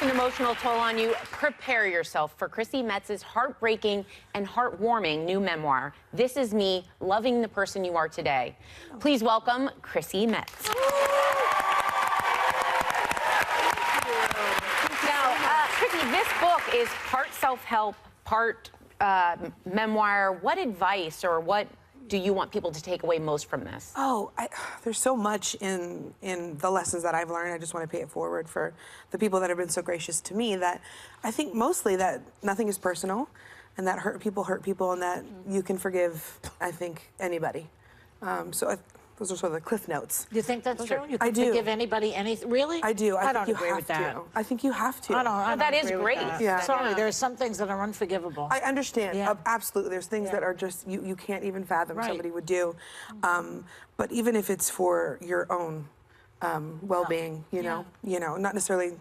an emotional toll on you, prepare yourself for Chrissy Metz's heartbreaking and heartwarming new memoir, This Is Me, Loving the Person You Are Today. Please welcome Chrissy Metz. Now, Chrissy, this book is part self-help, part memoir. What advice or what do you want people to take away most from this? Oh, there's so much in the lessons that I've learned. I just want to pay it forward for the people that have been so gracious to me, that I think mostly that nothing is personal and that hurt people, and that you can forgive, I think, anybody. Those are sort of the cliff notes. You think that's true? You I can do. forgive anybody anything? Really? I do. I don't think you agree have with that. to. I think you have to. I don't that is agree with great. that. Yeah. Sorry, there are some things that are unforgivable. I understand. Yeah. Absolutely. There's things that are just, you can't even fathom Right. somebody would do. But even if it's for your own well-being, you know, not necessarily,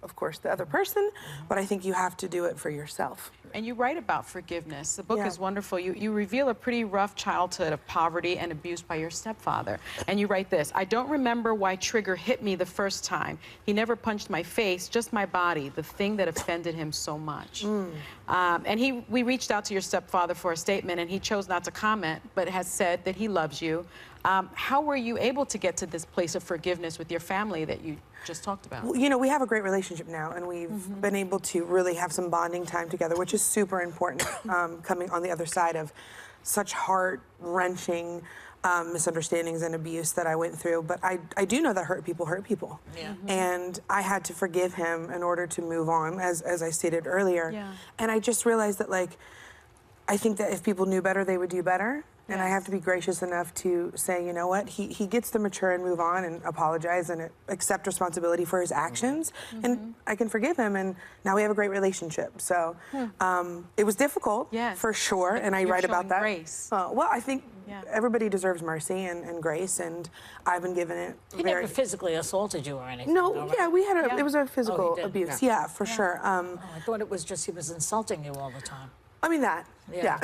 of course, the other person, but I think you have to do it for yourself. And you write about forgiveness. The book Yeah. is wonderful. You reveal a pretty rough childhood of poverty and abuse by your stepfather. And you write this: I don't remember why Trigger hit me the first time. He never punched my face, just my body, the thing that offended him so much. And we reached out to your stepfather for a statement, and he chose not to comment, but has said that he loves you. How were you able to get to this place of forgiveness with your family that you just talked about? Well, you know, we have a great relationship now, and we've been able to really have some bonding time together, which is super important, coming on the other side of such heart-wrenching misunderstandings and abuse that I went through. But I do know that hurt people. Yeah. And I had to forgive him in order to move on, as I stated earlier. Yeah. And I just realized that, like, I think that if people knew better, they would do better. And I have to be gracious enough to say, you know what, he gets to mature and move on and apologize and accept responsibility for his actions. And I can forgive him, and now we have a great relationship. So it was difficult, for sure, and I write about that. Grace. Well, I think everybody deserves mercy and grace, and I've been given it. He never physically assaulted you or anything? No, though, right? yeah, we had it was a physical abuse, for sure. Oh, I thought it was just he was insulting you all the time. I mean that, Yeah.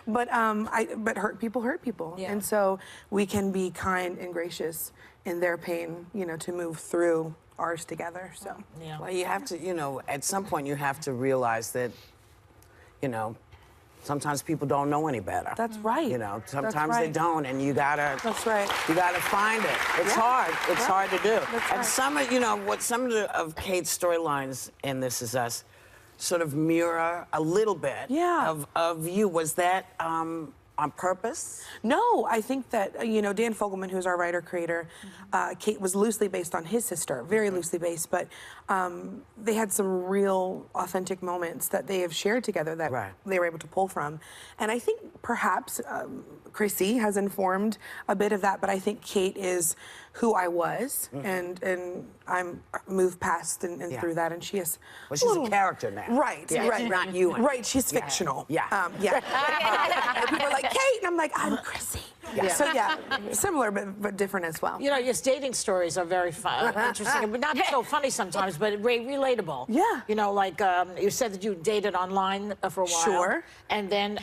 But but hurt people, Yeah. and so we can be kind and gracious in their pain, you know, to move through ours together. So Yeah. Well, you have to, you know, at some point you have to realize that, you know, sometimes people don't know any better. that's right. You know, sometimes right. they don't, and you gotta. That's right. You gotta find it. It's hard. It's hard to do. That's and right. some of, you know, what some of Kate's storylines in This Is Us sort of mirror a little bit of you. Was that on purpose? No, I think that, you know, Dan Fogelman, who's our writer-creator, Kate was loosely based on his sister, very loosely based, but they had some real authentic moments that they have shared together that they were able to pull from. And I think perhaps Chrissy has informed a bit of that, but I think Kate is who I was, and I'm moved past and through that, and she is. Well, she's a character now. Right, right. Not you. Right, she's fictional. Yeah. And people are like, Kate, and I'm like, I'm Chrissy. So similar but different as well. You know, your dating stories are very fun, interesting, but not so funny sometimes, but relatable. Yeah. You know, like you said that you dated online for a while. Sure. And then,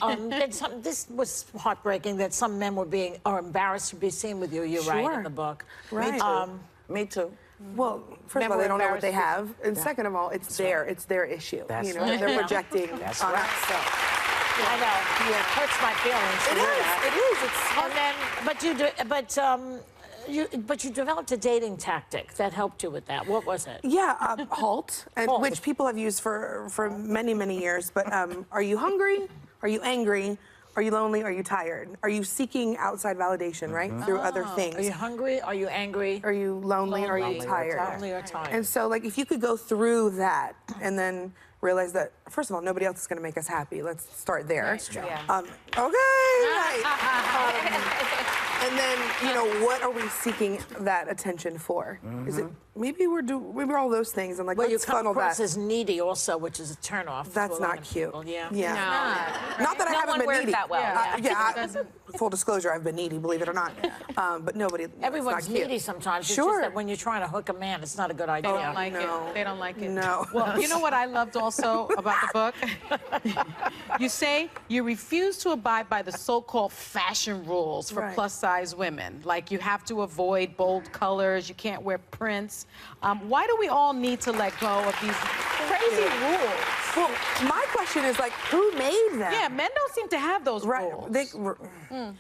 this was heartbreaking that some men are embarrassed to be seen with you. You write in the book. Right. Me too. Well, first of all, they don't know what they have, and second of all, it's their issue. That's you know, right. they're projecting on us. So. I know. Yeah, it hurts my feelings. to hear that. It is. It's hard. And then, but you developed a dating tactic that helped you with that. What was it? Yeah, halt, Halt. which people have used for many years. But are you hungry? Are you angry? Are you lonely? Are you tired? Are you seeking outside validation, right? Through other things. Are you hungry? Are you angry? Are you lonely? Or are you tired? Lonely or tired. And so, like, if you could go through that and then realize that, first of all, nobody else is going to make us happy. Let's start there. That's true. Okay, right. And then, you know, what are we seeking that attention for? Is it maybe we're all those things, and like, Well, let's you come funnel across that. as needy also, which is a turnoff. That's to a lot not of cute. people. Yeah. Not that I haven't one been wears needy. that well. Full disclosure, I've been needy, believe it or not. But nobody. Everyone's it's not cute. needy sometimes. It's Sure. just that when you're trying to hook a man, it's not a good idea. They don't like it. They don't like it. No. Well, you know what I loved also about the book? You say you refuse to abide by the so-called fashion rules for plus-size women. Like, you have to avoid bold colors, you can't wear prints, Why do we all need to let go of these crazy rules? Well, my question is, like, who made them? Yeah, men don't seem to have those Right. rules.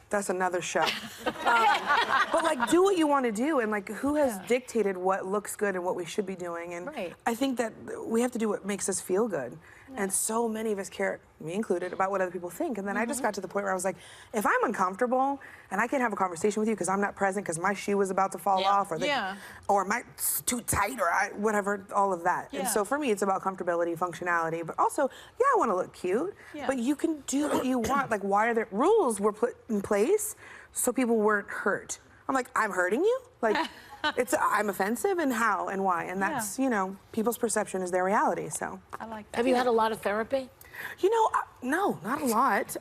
That's another show. But, like, do what you want to do, and, like, who has dictated what looks good and what we should be doing? And Right. I think that we have to do what makes us feel good. And so many of us care, me included, about what other people think. And then I just got to the point where I was like, if I'm uncomfortable and I can't have a conversation with you because I'm not present because my shoe was about to fall off, or or my it's too tight, or whatever, all of that. And so for me, it's about comfortability, functionality, but also, yeah, I want to look cute, but you can do what you want. Like, why are there rules were put in place so people weren't hurt? I'm like, I'm hurting you? Like, I'm offensive, and how and why? And that's, you know, people's perception is their reality, so. I like that. Have you had a lot of therapy? You know, no, not a lot.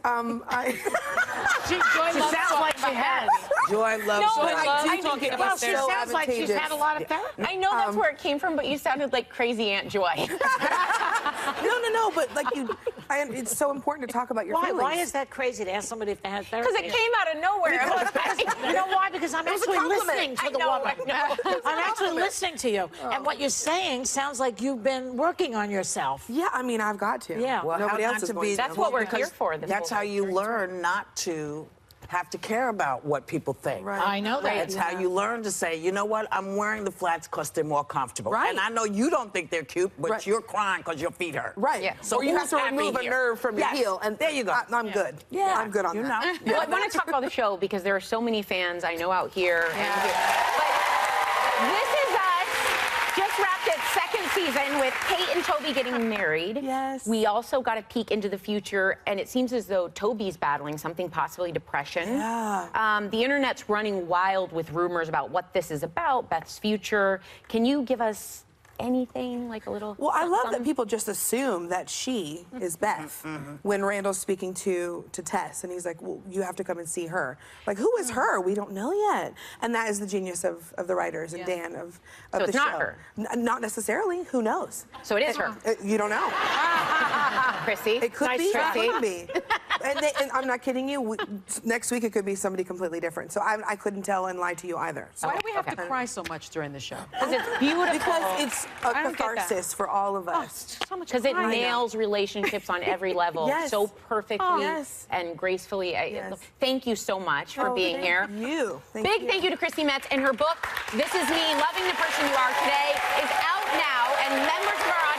Joy sounds like she has. Joy loves No, therapy. I do talking Well, about she therapy. sounds like she's had a lot of therapy. I know that's where it came from, but you sounded like crazy Aunt Joy. No, but like it's so important to talk about your feelings. Why is that crazy to ask somebody if they had therapy? Because it came out of nowhere. You know why? Because I'm actually listening to the woman. I know. I'm actually listening to you. And what you're saying sounds like you've been working on yourself. Yeah, I mean, I've got to. Yeah. Well, Nobody how else not is to going be- to. That's what we're here for. This That's whole how you learn not to have to care about what people think. Right. I know that. That's how you learn to say, you know what, I'm wearing the flats because they're more comfortable. Right. And I know you don't think they're cute, but Right. you're crying because your feet hurt. Right. Yeah. So you have to happy remove a here? nerve from your Yes. heel, and There you go. I'm good. Yeah. I'm good on You that. know. Well, I want to talk about the show because there are so many fans I know out here. And here. But this is us. Just wrapped its second season with Kate and Toby getting married. Yes. We also got a peek into the future, and it seems as though Toby's battling something, possibly depression. Yeah. The internet's running wild with rumors about what this is about, Beth's future. Can you give us anything, like a little... Well, I love that something? people just assume that she is Beth when Randall's speaking to Tess, and he's like, well, you have to come and see her. Like, who is her? We don't know yet. And that is the genius of the writers and Dan of So the it's show. not her? Not necessarily. Who knows? So it is her. You don't know. Chrissy. It could Nice be. try. It could be. And I'm not kidding you. Next week it could be somebody completely different. So I couldn't tell and lie to you either. So. Why do we have to cry so much during the show? Because it's beautiful. Because it's a I don't get that. catharsis for all of us. So much Because it crying. nails relationships on every level Yes. so perfectly Yes. and gracefully. Yes. Thank you so much for being here. Thank you. Thank you to Chrissy Metz. And her book, This Is Me, Loving the Person You Are Today, is out now, and members of our